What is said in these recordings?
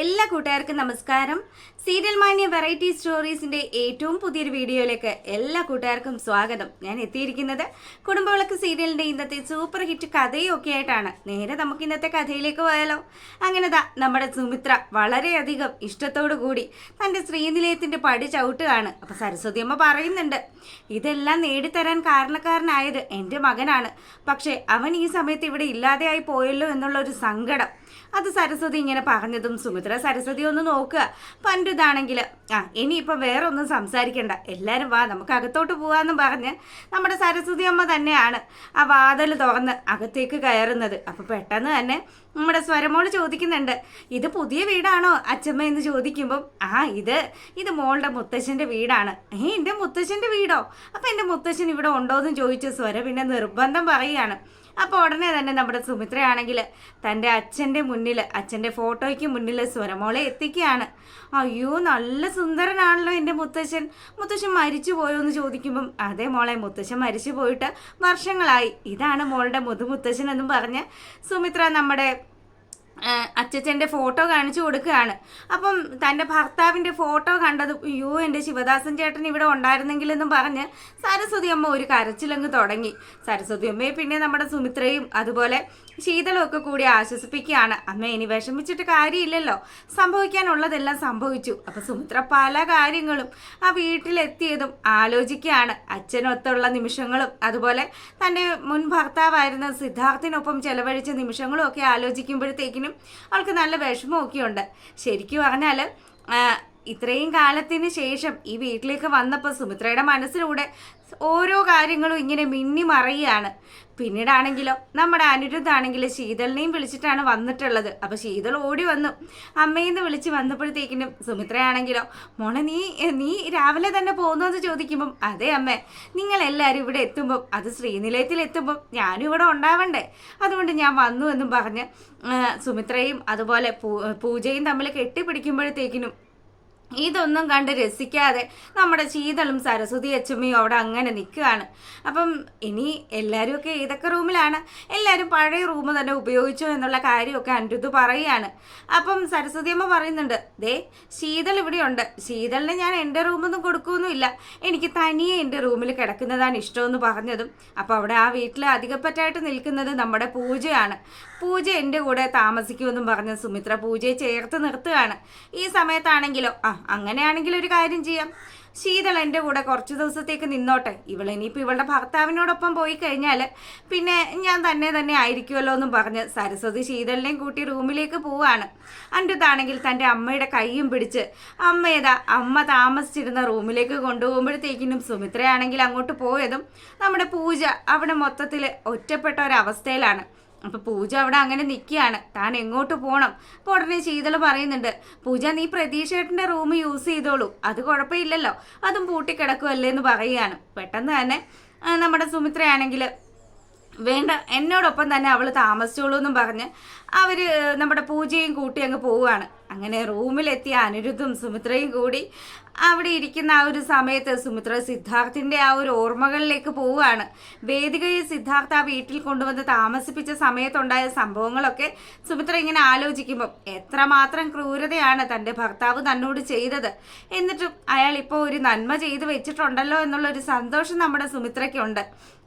എല്ലാ കൂട്ടുകാർക്കും നമസ്കാരം. സീരിയൽ മാന്യ വെറൈറ്റി സ്റ്റോറീസിന്റെ ഏറ്റവും പുതിയൊരു വീഡിയോയിലേക്ക് എല്ലാ കൂട്ടുകാർക്കും സ്വാഗതം. ഞാൻ എത്തിയിരിക്കുന്നത് കുടുംബവിളക്ക് സീരിയലിന്റെ ഇന്നത്തെ സൂപ്പർ ഹിറ്റ് കഥയൊക്കെ ആയിട്ടാണ്. നേരെ നമുക്ക് ഇന്നത്തെ കഥയിലേക്ക് പോയാലോ. അങ്ങനെ നമ്മുടെ സുമിത്ര വളരെയധികം ഇഷ്ടത്തോടു കൂടി തൻ്റെ ശ്രീനിലയത്തിന്റെ പടി ചവിട്ടുകയാണ്. അപ്പൊ സരസ്വതി അമ്മ പറയുന്നുണ്ട്, ഇതെല്ലാം നേടിത്തരാൻ കാരണക്കാരനായത് എൻ്റെ മകനാണ്. പക്ഷെ അവൻ ഈ സമയത്ത് ഇവിടെ ഇല്ലാതെയായി പോയല്ലോ എന്നുള്ള ഒരു സങ്കടം. അത് സരസ്വതി ഇങ്ങനെ പറഞ്ഞതും സുമിത്ര സരസ്വതി ഒന്ന് നോക്കുക. പണ്ടുതാണെങ്കിൽ ഇനിയിപ്പോൾ വേറെ ഒന്നും സംസാരിക്കണ്ട, എല്ലാവരും വാ നമുക്ക് അകത്തോട്ട് പോവാന്ന് പറഞ്ഞ് നമ്മുടെ സരസ്വതി അമ്മ തന്നെയാണ് ആ വാതിൽ തുറന്ന് അകത്തേക്ക് കയറുന്നത്. അപ്പോൾ പെട്ടെന്ന് തന്നെ നമ്മുടെ സ്വരമോള് ചോദിക്കുന്നുണ്ട്, ഇത് പുതിയ വീടാണോ അച്ഛമ്മ എന്ന് ചോദിക്കുമ്പം ഇത് മോളുടെ മുത്തശ്ശൻ്റെ വീടാണ്. എൻ്റെ മുത്തശ്ശൻ്റെ വീടോ? അപ്പം എൻ്റെ മുത്തശ്ശൻ ഇവിടെ ഉണ്ടോ എന്ന് ചോദിച്ച സ്വര പിന്നെ നിർബന്ധം പറയുകയാണ്. അപ്പോൾ ഉടനെ തന്നെ നമ്മുടെ സുമിത്രയാണെങ്കിൽ തൻ്റെ അച്ഛൻ്റെ മുന്നിൽ, അച്ഛൻ്റെ ഫോട്ടോയ്ക്ക് മുന്നിൽ സ്വരമോളെ എത്തിക്കുകയാണ്. അയ്യോ, നല്ല സുന്ദരനാണല്ലോ എൻ്റെ മുത്തശ്ശൻ. മുത്തശ്ശൻ മരിച്ചു പോയോ എന്ന് ചോദിക്കുമ്പം അതെ മോളെ, മുത്തശ്ശൻ മരിച്ചു പോയിട്ട് വർഷങ്ങളായി. ഇതാണ് മോളുടെ മുതുമുത്തശ്ശൻ എന്നും പറഞ്ഞ് സുമിത്ര നമ്മുടെ അച്ഛൻ്റെ ഫോട്ടോ കാണിച്ചു കൊടുക്കുകയാണ്. അപ്പം തൻ്റെ ഭർത്താവിൻ്റെ ഫോട്ടോ കണ്ടത്, അയ്യോ എൻ്റെ ശിവദാസൻ ചേട്ടൻ ഇവിടെ ഉണ്ടായിരുന്നെങ്കിലെന്നും പറഞ്ഞ് സരസ്വതി അമ്മ ഒരു കരച്ചിലങ്ങ് തുടങ്ങി. സരസ്വതി അമ്മയെ പിന്നെ നമ്മുടെ സുമിത്രയും അതുപോലെ ശീതളൊക്കെ കൂടി ആശ്വസിപ്പിക്കുകയാണ്. അമ്മ ഇനി വിഷമിച്ചിട്ട് കാര്യമില്ലല്ലോ, സംഭവിക്കാനുള്ളതെല്ലാം സംഭവിച്ചു. അപ്പം സുമിത്ര പല കാര്യങ്ങളും ആ വീട്ടിലെത്തിയതും ആലോചിക്കുകയാണ്. അച്ഛനൊത്തുള്ള നിമിഷങ്ങളും അതുപോലെ തൻ്റെ മുൻ ഭർത്താവായിരുന്ന സിദ്ധാർത്ഥിനൊപ്പം ചെലവഴിച്ച നിമിഷങ്ങളും ഒക്കെ ആലോചിക്കുമ്പോഴത്തേക്കിനും അവൾക്ക് നല്ല വിഷമമൊക്കെ ഉണ്ട്. ശരിക്കും പറഞ്ഞാൽ ഇത്രയും കാലത്തിന് ശേഷം ഈ വീട്ടിലേക്ക് വന്നപ്പോൾ സുമിത്രയുടെ മനസ്സിലൂടെ ഓരോ കാര്യങ്ങളും ഇങ്ങനെ മിന്നി മറയുകയാണ്. പിന്നീടാണെങ്കിലോ നമ്മുടെ അനിരുദ്ധാണെങ്കിൽ ശീതളിനെയും വിളിച്ചിട്ടാണ് വന്നിട്ടുള്ളത്. അപ്പോൾ ശീതൾ ഓടി വന്നു അമ്മയെന്ന് വിളിച്ച് വന്നപ്പോഴത്തേക്കിനും സുമിത്രയാണെങ്കിലോ, മോളെ നീ രാവിലെ തന്നെ പോകുന്നതെന്ന് ചോദിക്കുമ്പം അതെ അമ്മേ, നിങ്ങളെല്ലാവരും ഇവിടെ എത്തുമ്പം, അത് ശ്രീനിലയത്തിൽ എത്തുമ്പം ഞാനും ഇവിടെ ഉണ്ടാവണ്ടേ, അതുകൊണ്ട് ഞാൻ വന്നു എന്നും പറഞ്ഞ് സുമിത്രയും അതുപോലെ പൂജയും തമ്മിൽ കെട്ടിപ്പിടിക്കുമ്പോഴത്തേക്കിനും ഇതൊന്നും കണ്ട് രസിക്കാതെ നമ്മുടെ ശീതളും സരസ്വതി അച്ഛമ്മയും അവിടെ അങ്ങനെ നിൽക്കുകയാണ്. അപ്പം ഇനി എല്ലാവരും ഒക്കെ ഏതൊക്കെ റൂമിലാണ്, എല്ലാവരും പഴയ റൂം തന്നെ ഉപയോഗിച്ചോ എന്നുള്ള കാര്യമൊക്കെ അനിരുദ്ധ് പറയുകയാണ്. അപ്പം സരസ്വതി അമ്മ പറയുന്നുണ്ട്, ശീതൾ ഇവിടെയുണ്ട്, ശീതളിന് ഞാൻ എൻ്റെ റൂമൊന്നും കൊടുക്കുകയൊന്നുമില്ല, എനിക്ക് തനിയെ എൻ്റെ റൂമിൽ കിടക്കുന്നതാണ് ഇഷ്ടമെന്ന് പറഞ്ഞതും അപ്പോൾ അവിടെ ആ വീട്ടിൽ അധികപ്പറ്റായിട്ട് നിൽക്കുന്നത് നമ്മുടെ പൂജയാണ്. പൂജ എൻ്റെ കൂടെ താമസിക്കുമെന്നും പറഞ്ഞ് സുമിത്ര പൂജയെ ചേർത്ത് നിർത്തുകയാണ്. ഈ സമയത്താണെങ്കിലോ അങ്ങനെയാണെങ്കിൽ ഒരു കാര്യം ചെയ്യാം, ശീതൾ എൻ്റെ കൂടെ കുറച്ച് ദിവസത്തേക്ക് നിന്നോട്ടെ, ഇനിയിപ്പോൾ ഇവളുടെ ഭർത്താവിനോടൊപ്പം പോയി കഴിഞ്ഞാൽ പിന്നെ ഞാൻ തന്നെ ആയിരിക്കുമല്ലോ എന്നും പറഞ്ഞ് സരസ്വതി ശീതളിനെയും കൂട്ടി റൂമിലേക്ക് പോവാണ്. അനിരുദ്ധാണെങ്കിൽ തൻ്റെ അമ്മയുടെ കൈയും പിടിച്ച് അമ്മ താമസിച്ചിരുന്ന റൂമിലേക്ക് കൊണ്ടുപോകുമ്പോഴത്തേക്കിനും സുമിത്രയാണെങ്കിൽ അങ്ങോട്ട് പോയതും നമ്മുടെ പൂജ അവിടെ മൊത്തത്തിൽ ഒറ്റപ്പെട്ട ഒരവസ്ഥയിലാണ്. അപ്പോൾ പൂജ അവിടെ അങ്ങനെ നിൽക്കുകയാണ്, താൻ എങ്ങോട്ട് പോകണം. അപ്പോൾ ഉടനെ ശീതൾ പറയുന്നുണ്ട്, പൂജ നീ പ്രതീക്ഷേട്ടൻ്റെ റൂം യൂസ് ചെയ്തോളൂ, അത് കുഴപ്പമില്ലല്ലോ, അതും പൂട്ടിക്കിടക്കുമല്ലേ എന്ന് പറയുകയാണ്. പെട്ടെന്ന് തന്നെ നമ്മുടെ സുമിത്രയാണെങ്കിൽ വേണ്ട, എന്നോടൊപ്പം തന്നെ അവൾ താമസിച്ചോളൂ എന്നും പറഞ്ഞ് അവർ നമ്മുടെ പൂജയും കൂട്ടി അങ്ങ് പോവുകയാണ്. അങ്ങനെ റൂമിലെത്തിയ അനിരുദ്ധും സുമിത്രയും കൂടി അവിടെ ഇരിക്കുന്ന ആ ഒരു സമയത്ത് സുമിത്ര സിദ്ധാർത്ഥിൻ്റെ ആ ഒരു ഓർമ്മകളിലേക്ക് പോവുകയാണ്. വേദികയെ സിദ്ധാർത്ഥ ആ വീട്ടിൽ കൊണ്ടുവന്ന് താമസിപ്പിച്ച സമയത്തുണ്ടായ സംഭവങ്ങളൊക്കെ സുമിത്ര ഇങ്ങനെ ആലോചിക്കുമ്പം എത്രമാത്രം ക്രൂരതയാണ് തൻ്റെ ഭർത്താവ് തന്നോട് ചെയ്തത്, എന്നിട്ടും അയാൾ ഇപ്പോൾ ഒരു നന്മ ചെയ്ത് വെച്ചിട്ടുണ്ടല്ലോ എന്നുള്ളൊരു സന്തോഷം നമ്മുടെ സുമിത്രയ്ക്കുണ്ട്.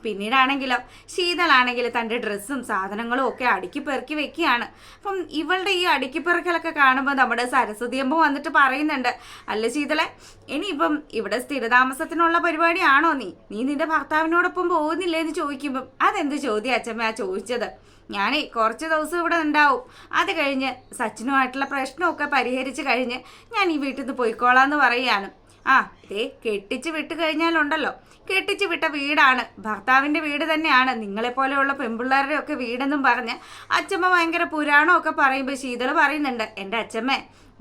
പിന്നീടാണെങ്കിലോ ശീതളാണെങ്കിൽ തൻ്റെ ഡ്രസ്സും സാധനങ്ങളും ഒക്കെ അടുക്കി പെറുക്കി വെക്കുകയാണ്. അപ്പം ഇവളുടെ ഈ അടുക്കിപ്പെറുക്കലൊക്കെ കാണുമ്പോൾ നമ്മുടെ സരസ്വതി അമ്മ വന്നിട്ട് പറയുന്നുണ്ട്, അല്ല ശീതളെ, ഇനിയിപ്പം ഇവിടെ സ്ഥിരതാമസത്തിനുള്ള പരിപാടിയാണോ നീ നിന്റെ ഭർത്താവിനോടൊപ്പം പോകുന്നില്ലേ എന്ന് ചോദിക്കുമ്പം അതെന്ത് ചോദ്യം അച്ഛമ്മ ചോദിച്ചത്, ഞാനേ കുറച്ച് ദിവസം ഇവിടെ ഉണ്ടാവും, അത് കഴിഞ്ഞ് സച്ചിനുമായിട്ടുള്ള പ്രശ്നമൊക്കെ പരിഹരിച്ച് കഴിഞ്ഞ് ഞാൻ ഈ വീട്ടിൽ നിന്ന് പോയിക്കോളാന്ന് പറയുകയാണ്. കെട്ടിച്ച് വിട്ട് കഴിഞ്ഞാലുണ്ടല്ലോ, കെട്ടിച്ച് വിട്ട വീടാണ്, ഭർത്താവിൻ്റെ വീട് തന്നെയാണ്, നിങ്ങളെപ്പോലെയുള്ള പെൺപിള്ളേരുടെ ഒക്കെ വീടെന്നും പറഞ്ഞ് അച്ഛമ്മ ഭയങ്കര പുരാണമൊക്കെ പറയുമ്പോൾ ശീതൾ പറയുന്നുണ്ട്, എൻ്റെ അച്ഛമ്മേ,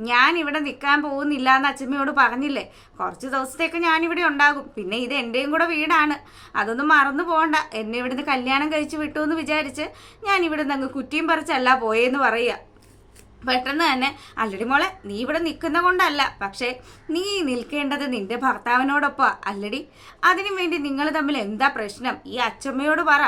ഞാൻ ഇവിടെ നിൽക്കാൻ പോകുന്നില്ല എന്ന് അച്ഛമ്മയോട് പറഞ്ഞില്ലേ, കുറച്ച് ദിവസത്തേക്ക് ഞാനിവിടെ ഉണ്ടാകും, പിന്നെ ഇത് എൻ്റെയും കൂടെ വീടാണ്, അതൊന്നും മറന്നു പോകണ്ട, എന്നെ ഇവിടുന്ന് കല്യാണം കഴിച്ച് വിട്ടു എന്ന് വിചാരിച്ച് ഞാൻ ഇവിടുന്ന് അങ്ങ് കുറ്റിയും പറിച്ചല്ല പോയെന്ന് പറയുക. പെട്ടെന്ന് തന്നെ അല്ലടി മോളെ, നീ ഇവിടെ നിൽക്കുന്ന കൊണ്ടല്ല, പക്ഷേ നീ നിൽക്കേണ്ടത് നിന്റെ ഭർത്താവിനോടൊപ്പം അല്ലടി. അതിനു വേണ്ടി നിങ്ങൾ തമ്മിൽ എന്താ പ്രശ്നം? ഈ അച്ചമ്മയോട് പറ,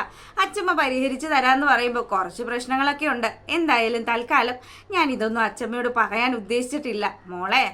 അച്ചമ്മ പരിഹരിച്ചു തരാമെന്ന് പറയുമ്പോൾ കുറച്ച് പ്രശ്നങ്ങളൊക്കെ ഉണ്ട്. എന്തായാലും തൽക്കാലം ഞാൻ ഇതൊന്നും അച്ചമ്മയോട് പറയാൻ ഉദ്ദേശിച്ചിട്ടില്ല. മോളെ,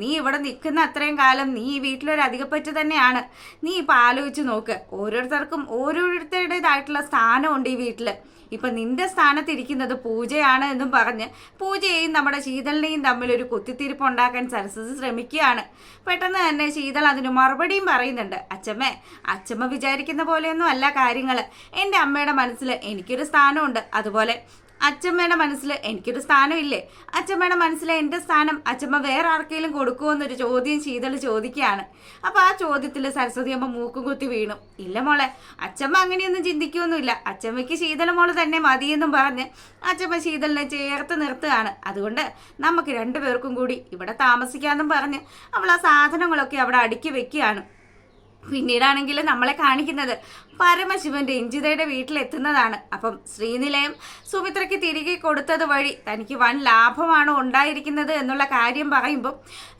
നീ ഇവിടെ നിൽക്കുന്ന അത്രയും കാലം നീ ഈ വീട്ടിലൊരു അധികപ്പറ്റ് തന്നെയാണ്. നീ ഇപ്പം ആലോചിച്ച് നോക്ക്, ഓരോരുത്തർക്കും ഓരോരുത്തരുടേതായിട്ടുള്ള സ്ഥാനമുണ്ട് ഈ വീട്ടിൽ. ഇപ്പൊ നിന്റെ സ്ഥാനത്തിരിക്കുന്നത് പൂജയാണ് എന്നും പറഞ്ഞ് പൂജയെയും നമ്മുടെ ശീതളിനെയും തമ്മിൽ ഒരു കുത്തിത്തിരിപ്പ് ഉണ്ടാക്കാൻ സരസ്വതി ശ്രമിക്കുകയാണ്. പെട്ടെന്ന് തന്നെ ശീതൾ അതിന് മറുപടിയും പറയുന്നുണ്ട്. അച്ചമ്മ വിചാരിക്കുന്ന പോലെയൊന്നും അല്ല കാര്യങ്ങൾ. എൻ്റെ അമ്മയുടെ മനസ്സിൽ എനിക്കൊരു സ്ഥാനമുണ്ട്, അതുപോലെ അച്ചമ്മയുടെ മനസ്സിൽ എനിക്കൊരു സ്ഥാനമില്ലേ? അച്ചമ്മയുടെ മനസ്സിൽ എൻ്റെ സ്ഥാനം അച്ചമ്മ വേറെ ആർക്കെങ്കിലും കൊടുക്കുമോ എന്നൊരു ചോദ്യം ശീതൾ ചോദിക്കുകയാണ്. അപ്പോൾ ആ ചോദ്യത്തിൽ സരസ്വതി അമ്മ മൂക്കും കുത്തി വീണു. ഇല്ല മോളെ, അച്ചമ്മ അങ്ങനെയൊന്നും ചിന്തിക്കുകയൊന്നുമില്ല. അച്ചമ്മയ്ക്ക് ശീതള മോള് തന്നെ മതിയെന്നും പറഞ്ഞ് അച്ചമ്മ ശീതളിനെ ചേർത്ത് നിർത്തുകയാണ്. അതുകൊണ്ട് നമുക്ക് രണ്ടുപേർക്കും കൂടി ഇവിടെ താമസിക്കാമെന്നും പറഞ്ഞ് അവൾ ആ സാധനങ്ങളൊക്കെ അവിടെ അടുക്കി വെക്കുകയാണ്. പിന്നീടാണെങ്കിൽ നമ്മളെ കാണിക്കുന്നത് പരമശിവൻ രഞ്ജിതയുടെ വീട്ടിലെത്തുന്നതാണ്. അപ്പം ശ്രീനിലയം സുമിത്രയ്ക്ക് തിരികെ കൊടുത്തത് വഴി തനിക്ക് വൻ ലാഭമാണോ ഉണ്ടായിരിക്കുന്നത് എന്നുള്ള കാര്യം പറയുമ്പം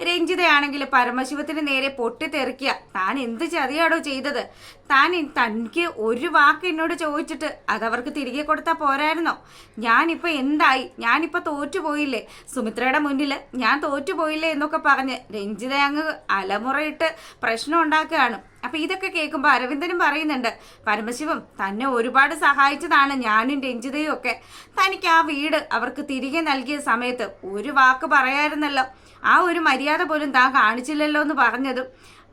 രഞ്ജിതയാണെങ്കിൽ പരമശിവത്തിന് നേരെ പൊട്ടിത്തെറിക്കുക. താൻ എന്ത് ചതിയാടോ ചെയ്തത്? തനിക്ക് ഒരു വാക്ക് എന്നോട് ചോദിച്ചിട്ട് അതവർക്ക് തിരികെ കൊടുത്താൽ പോരായിരുന്നോ? ഞാനിപ്പോൾ എന്തായി? ഞാനിപ്പോൾ തോറ്റുപോയില്ലേ? സുമിത്രയുടെ മുന്നിൽ ഞാൻ തോറ്റുപോയില്ലേ എന്നൊക്കെ പറഞ്ഞ് രഞ്ജിത അങ്ങ് അലമുറയിട്ട് പ്രശ്നം ഉണ്ടാക്കുകയാണ്. അപ്പം ഇതൊക്കെ കേൾക്കുമ്പോൾ അരവിന്ദനും പറയുന്നുണ്ട്, പരമശിവം തന്നെ ഒരുപാട് സഹായിച്ചതാണ് ഞാനും രഞ്ജിതയും ഒക്കെ. തനിക്ക് ആ വീട് അവർക്ക് തിരികെ നൽകിയ സമയത്ത് ഒരു വാക്ക് പറയായിരുന്നല്ലോ, ആ ഒരു മര്യാദ പോലും താൻ കാണിച്ചില്ലല്ലോ എന്ന് പറഞ്ഞതും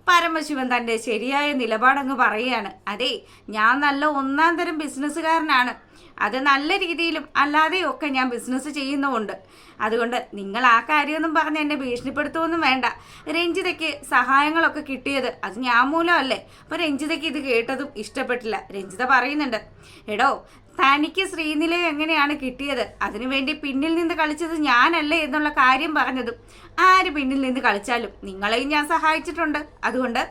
പരമശിവൻ തൻ്റെ ശരിയായ നിലപാടങ്ങ് പറയുകയാണ്. അതെ, ഞാൻ നല്ല ഒന്നാം തരം ബിസിനസ്സുകാരനാണ്. അത് നല്ല രീതിയിലും അല്ലാതെയും ഒക്കെ ഞാൻ ബിസിനസ് ചെയ്യുന്നുമുണ്ട്. അതുകൊണ്ട് നിങ്ങൾ ആ കാര്യമൊന്നും പറഞ്ഞ് എന്നെ ഭീഷണിപ്പെടുത്തുമൊന്നും വേണ്ട. രഞ്ജിതയ്ക്ക് സഹായങ്ങളൊക്കെ കിട്ടിയത് അത് ഞാൻ മൂലമല്ലേ? അപ്പോൾ രഞ്ജിതയ്ക്ക് ഇത് കേട്ടതും ഇഷ്ടപ്പെട്ടില്ല. രഞ്ജിത പറയുന്നുണ്ട്, എടോ തനിക്ക് ശ്രീനിലയം എങ്ങനെയാണ് കിട്ടിയത്? അതിനുവേണ്ടി പിന്നിൽ നിന്ന് കളിച്ചത് ഞാനല്ലേ എന്നുള്ള കാര്യം പറഞ്ഞതും ആര് പിന്നിൽ നിന്ന് കളിച്ചാലും നിങ്ങളെയും ഞാൻ സഹായിച്ചിട്ടുണ്ട്. അതുകൊണ്ട്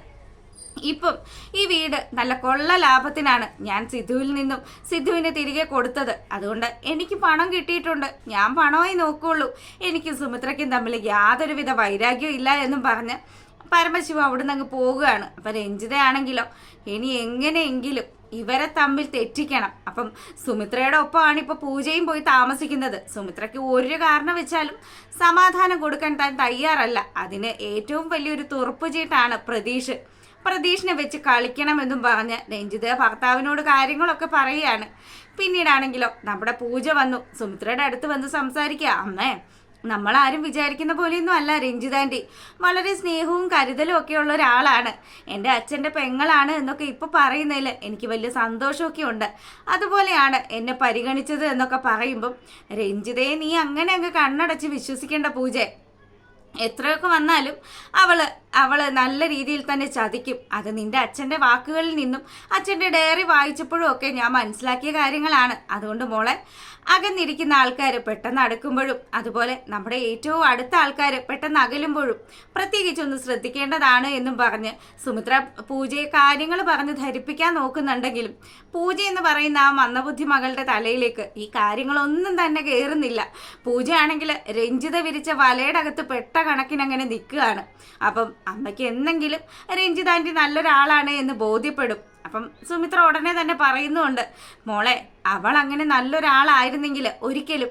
ഇപ്പം ഈ വീട് നല്ല കൊള്ള ലാഭത്തിനാണ് ഞാൻ സിദ്ധുവിന് തിരികെ കൊടുത്തത്. അതുകൊണ്ട് എനിക്ക് പണം കിട്ടിയിട്ടുണ്ട്. ഞാൻ പണമായി നോക്കുകയുള്ളൂ. എനിക്കും സുമിത്രയ്ക്കും തമ്മിൽ യാതൊരുവിധ വൈരാഗ്യവും ഇല്ല എന്നും പറഞ്ഞ് പരമശിവ അവിടുന്ന് അങ്ങ് പോവുകയാണ്. അപ്പം രഞ്ജിതയാണെങ്കിലോ ഇനി എങ്ങനെയെങ്കിലും ഇവരെ തമ്മിൽ തെറ്റിക്കണം. അപ്പം സുമിത്രയുടെ ഒപ്പമാണ് ഇപ്പോൾ പൂജയും പോയി താമസിക്കുന്നത്. സുമിത്രയ്ക്ക് ഒരു കാരണം വെച്ചാലും സമാധാനം കൊടുക്കാൻ താൻ തയ്യാറല്ല. അതിന് ഏറ്റവും വലിയൊരു തുറപ്പ് ചീട്ടാണ് പ്രതീഷിനെ വെച്ച് കളിക്കണമെന്നും പറഞ്ഞ് രഞ്ജിത ഭർത്താവിനോട് കാര്യങ്ങളൊക്കെ പറയുകയാണ്. പിന്നീടാണെങ്കിലോ നമ്മുടെ പൂജ വന്നു സുമിത്രയുടെ അടുത്ത് വന്ന് സംസാരിക്കുക. അമ്മേ, നമ്മളാരും വിചാരിക്കുന്ന പോലെയൊന്നും അല്ല രഞ്ജിതാൻ്റെ. വളരെ സ്നേഹവും കരുതലും ഒക്കെ ഉള്ള ഒരാളാണ്. എൻ്റെ അച്ഛൻ്റെ പെങ്ങളാണ് എന്നൊക്കെ ഇപ്പോൾ പറയുന്നതിൽ എനിക്ക് വലിയ സന്തോഷമൊക്കെ ഉണ്ട്. അതുപോലെയാണ് എന്നെ പരിഗണിച്ചത് എന്നൊക്കെ പറയുമ്പം രഞ്ജിതയെ നീ അങ്ങനെ അങ്ങ് കണ്ണടച്ച് വിശ്വസിക്കേണ്ട പൂജ. എത്രയൊക്കെ വന്നാലും അവള് നല്ല രീതിയിൽ തന്നെ ചതിക്കും. അത് നിന്റെ അച്ഛൻ്റെ വാക്കുകളിൽ നിന്നും അച്ഛൻ്റെ ഡയറി വായിച്ചപ്പോഴും ഒക്കെ ഞാൻ മനസ്സിലാക്കിയ കാര്യങ്ങളാണ്. അതുകൊണ്ട് മോളെ, അകന്നിരിക്കുന്ന ആൾക്കാർ പെട്ടെന്ന് അടുക്കുമ്പോഴും അതുപോലെ നമ്മുടെ ഏറ്റവും അടുത്ത ആൾക്കാർ പെട്ടെന്ന് അകലുമ്പോഴും പ്രത്യേകിച്ചൊന്ന് ശ്രദ്ധിക്കേണ്ടതാണ് എന്നും പറഞ്ഞ് സുമിത്ര പൂജയെ കാര്യങ്ങൾ പറഞ്ഞ് ധരിപ്പിക്കാൻ നോക്കുന്നുണ്ടെങ്കിലും പൂജ എന്ന് പറയുന്ന ആ മന്ദബുദ്ധി മകളുടെ തലയിലേക്ക് ഈ കാര്യങ്ങളൊന്നും തന്നെ കയറുന്നില്ല. പൂജയാണെങ്കിൽ രഞ്ജിത വിരിച്ച വലയുടെ അകത്ത് പെട്ട കണക്കിനങ്ങനെ നിൽക്കുകയാണ്. അപ്പം അമ്മയ്ക്ക് എന്തെങ്കിലും രഞ്ജിത ആൻറ്റി നല്ലൊരാളാണ് എന്ന് ബോധ്യപ്പെടും. അപ്പം സുമിത്ര ഉടനെ തന്നെ പറയുന്നുണ്ട്, മോളെ അവൾ അങ്ങനെ നല്ലൊരാളായിരുന്നെങ്കിൽ ഒരിക്കലും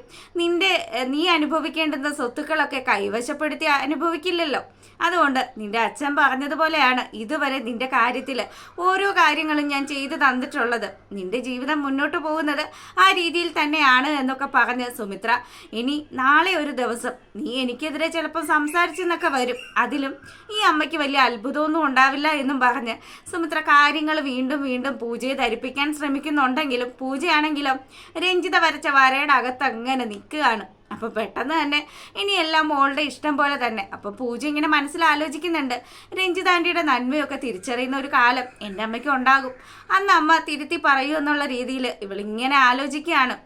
നീ അനുഭവിക്കേണ്ടുന്ന സ്വത്തുക്കളൊക്കെ കൈവശപ്പെടുത്തി അനുഭവിക്കില്ലല്ലോ. അതുകൊണ്ട് നിന്റെ അച്ഛൻ പറഞ്ഞതുപോലെയാണ് ഇതുവരെ നിന്റെ കാര്യത്തിൽ ഓരോ കാര്യങ്ങളും ഞാൻ ചെയ്തു തന്നിട്ടുള്ളത്. നിന്റെ ജീവിതം മുന്നോട്ട് പോകുന്നത് ആ രീതിയിൽ തന്നെയാണ് എന്നൊക്കെ പറഞ്ഞ് സുമിത്ര, ഇനി നാളെ ഒരു ദിവസം നീ എനിക്കെതിരെ ചിലപ്പോൾ സംസാരിച്ചെന്നൊക്കെ വരും. അതിലും ഈ അമ്മയ്ക്ക് വലിയ അത്ഭുതമൊന്നും ഉണ്ടാവില്ല എന്നും പറഞ്ഞ് സുമിത്ര കാര്യങ്ങൾ വീണ്ടും വീണ്ടും പൂജയെ ധരിപ്പിക്കാൻ ശ്രമിക്കുന്നുണ്ടെങ്കിലും പൂജയാണെങ്കിലോ രഞ്ജിത വരച്ച വരയുടെ അകത്ത് അങ്ങനെ നിൽക്കുകയാണ്. അപ്പോൾ പെട്ടെന്ന് തന്നെ ഇനിയെല്ലാം മോളുടെ ഇഷ്ടം പോലെ തന്നെ. അപ്പോൾ പൂജ ഇങ്ങനെ മനസ്സിലാലോചിക്കുന്നുണ്ട്, രഞ്ജിത ആൻറ്റിയുടെ നന്മയൊക്കെ തിരിച്ചറിയുന്ന ഒരു കാലം എൻ്റെ അമ്മയ്ക്ക് ഉണ്ടാകും. അന്ന് അമ്മ തിരുത്തി പറയൂ എന്നുള്ള രീതിയിൽ ഇവളിങ്ങനെ ആലോചിക്കുകയാണ്.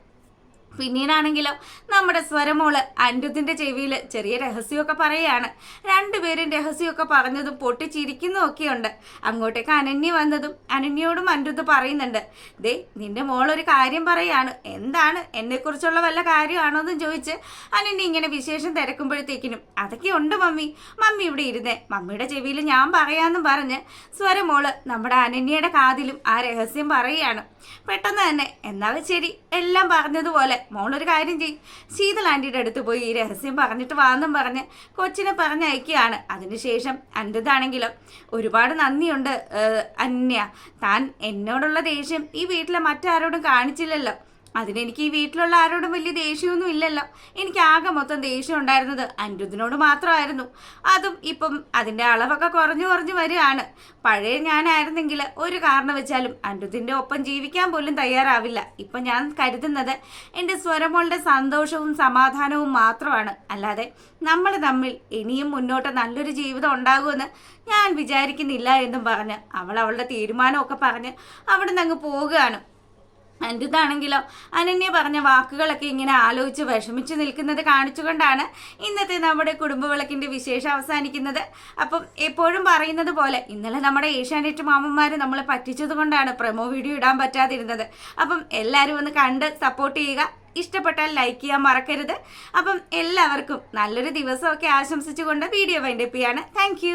പിന്നീടാണെങ്കിലോ നമ്മുടെ സ്വരമോള് അനിരുദ്ധിന്റെ ചെവിയിൽ ചെറിയ രഹസ്യമൊക്കെ പറയാണ്. രണ്ടുപേരും രഹസ്യമൊക്കെ പറഞ്ഞതും പൊട്ടിച്ചിരിക്കുന്നതും ഒക്കെയുണ്ട്. അങ്ങോട്ടേക്ക് അനന്യ വന്നതും അനന്യയോടും അനിരുദ്ധ് പറയുന്നുണ്ട്, ദേ നിന്റെ മോളൊരു കാര്യം പറയാണ്, എന്താണ് എന്നെക്കുറിച്ചുള്ള വല്ല കാര്യമാണോന്നും ചോദിച്ച് അനന്യ ഇങ്ങനെ വിശേഷം തിരക്കുമ്പോഴത്തേക്കിനും അതൊക്കെ ഉണ്ട് മമ്മി, മമ്മി ഇവിടെ ഇരുന്നേ, മമ്മിയുടെ ചെവിയിൽ ഞാൻ പറയാമെന്നും പറഞ്ഞ് സ്വരമോള് നമ്മുടെ അനന്യയുടെ കാതിലും ആ രഹസ്യം പറയുകയാണ്. പെട്ടെന്ന് തന്നെ എന്നാലും ശരി എല്ലാം പറഞ്ഞതുപോലെ മോളൊരു കാര്യം ചെയ്യും, ശീതൾ ആൻറ്റിയുടെ അടുത്ത് പോയി ഈ രഹസ്യം പറഞ്ഞിട്ട് വാന്നും പറഞ്ഞ് കൊച്ചിനെ പറഞ്ഞയക്കുകയാണ്. അതിനുശേഷം അനിരുദ്ധാണെങ്കിലോ ഒരുപാട് നന്ദിയുണ്ട് അന്യ, താൻ എന്നോടുള്ള ദേഷ്യം ഈ വീട്ടിലെ മറ്റാരോടും കാണിച്ചില്ലല്ലോ, അതിനെനിക്ക് ഈ വീട്ടിലുള്ള ആരോടും വലിയ ദേഷ്യമൊന്നും ഇല്ലല്ലോ, എനിക്ക് ആകെ മൊത്തം ദേഷ്യം ഉണ്ടായിരുന്നത് അനിരുദ്ധിനോട് മാത്രമായിരുന്നു. അതും ഇപ്പം അതിൻ്റെ അളവൊക്കെ കുറഞ്ഞു വരികയാണ്. പഴയ ഞാനായിരുന്നെങ്കിൽ ഒരു കാരണം വെച്ചാലും അനിരുദ്ധിൻ്റെ ഒപ്പം ജീവിക്കാൻ പോലും തയ്യാറാവില്ല. ഇപ്പം ഞാൻ കരുതുന്നത് എൻ്റെ സ്വരമോളുടെ സന്തോഷവും സമാധാനവും മാത്രമാണ്, അല്ലാതെ നമ്മൾ തമ്മിൽ ഇനിയും മുന്നോട്ട് നല്ലൊരു ജീവിതം ഉണ്ടാകുമെന്ന് ഞാൻ വിചാരിക്കുന്നില്ല എന്നും പറഞ്ഞ് അവളുടെ തീരുമാനമൊക്കെ പറഞ്ഞ് അവിടെ നിന്ന് അങ്ങ് പോവുകയാണ്. അനിരുദ്ധാണെങ്കിലോ അനന്യ പറഞ്ഞ വാക്കുകളൊക്കെ ഇങ്ങനെ ആലോചിച്ച് വിഷമിച്ച് നിൽക്കുന്നത് കാണിച്ചുകൊണ്ടാണ് ഇന്നത്തെ നമ്മുടെ കുടുംബവിളക്കിൻ്റെ വിശേഷം അവസാനിക്കുന്നത്. അപ്പം എപ്പോഴും പറയുന്നത് പോലെ ഇന്നലെ നമ്മുടെ ഏഷ്യാനെറ്റ് മാമന്മാർ നമ്മളെ പറ്റിച്ചത് കൊണ്ടാണ് പ്രൊമോ വീഡിയോ ഇടാൻ പറ്റാതിരുന്നത്. അപ്പം എല്ലാവരും ഒന്ന് കണ്ട് സപ്പോർട്ട് ചെയ്യുക, ഇഷ്ടപ്പെട്ടാൽ ലൈക്ക് ചെയ്യാൻ മറക്കരുത്. അപ്പം എല്ലാവർക്കും നല്ലൊരു ദിവസമൊക്കെ ആശംസിച്ചുകൊണ്ട് വീഡിയോ വൈൻഡപ്പ് ചെയ്യാണ്. താങ്ക്